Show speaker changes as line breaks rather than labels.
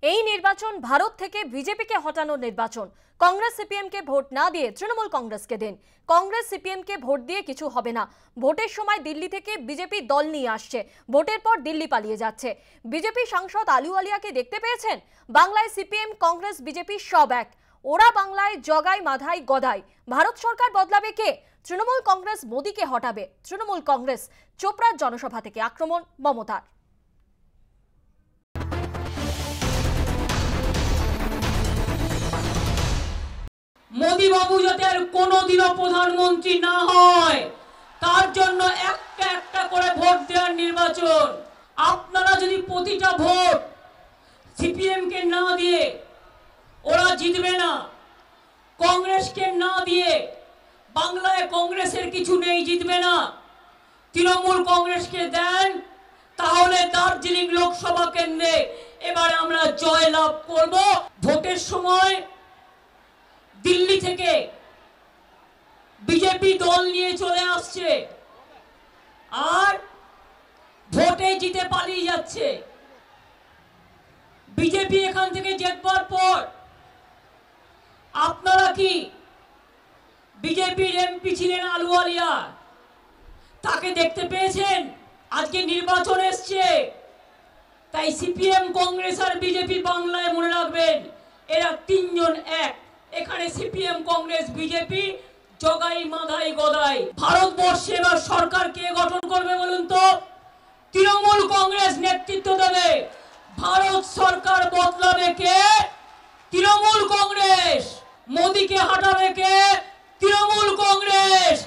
এই নির্বাচন ভারত থেকে বিজেপিকে হটানোর নির্বাচন। কংগ্রেস সিপিএম কে ভোট না দিয়ে তৃণমূল কংগ্রেসকে দিন। কংগ্রেস সিপিএম কে ভোট দিয়ে কিছু হবে না। ভোটের সময় দিল্লি থেকে বিজেপি দল নিয়ে আসছে, ভোটের পর দিল্লি পালিয়ে যাচ্ছে। বিজেপি সাংসদ আলুওয়ালিয়াকে দেখতে পেয়েছেন? বাংলায় সিপিএম কংগ্রেস বিজেপি সব এক। ওরা বাংলায় জগাই মাধাই গদাই। ভারত সরকার বদলাবে কে? তৃণমূল কংগ্রেস মোদীকে হটাবে। তৃণমূল কংগ্রেস। চোপড়ার জনসভা থেকে আক্রমণ মমতার।
মোদি বাবু যাতে আর কোনোদিনও প্রধানমন্ত্রী না হয় তার জন্য একটা একটা করে ভোট দেওয়ার নির্বাচন। আপনারা যদি প্রতিটা ভোট সিপিএম কে না দিয়ে ওরা জিতবে না, কংগ্রেসকে না দিয়ে বাংলায় কংগ্রেসের কিছু নেই, জিতবে না, তৃণমূল কংগ্রেসকে দেন, তাহলে দার্জিলিং লোকসভা কেন্দ্রে এবারে আমরা জয় লাভ করব। ভোটের সময় দিল্লি থেকে বিজেপি দল নিয়ে চলে আসছে আর ভোটে জিতে পালিয়ে যাচ্ছে। বিজেপি এখান থেকে জেতবার পর আপনারা কি বিজেপির এমপি ছিলেন আলুওয়ালিয়া, তাকে দেখতে পেয়েছেন? আজকে নির্বাচন এসছে, তাই সিপিএম কংগ্রেস আর বিজেপি বাংলায় মনে রাখবেন এরা তিনজন এক। এখানে সিপিএম কংগ্রেস বিজেপি জগাই মাধাই গদাই। ভারতবর্ষে এবার সরকার কে গঠন করবে বলুন তো? তৃণমূল কংগ্রেস নেতৃত্ব দেবে। ভারত সরকার বদলাবে কে? তৃণমূল কংগ্রেস। মোদীকে হটাবে কে? তৃণমূল কংগ্রেস।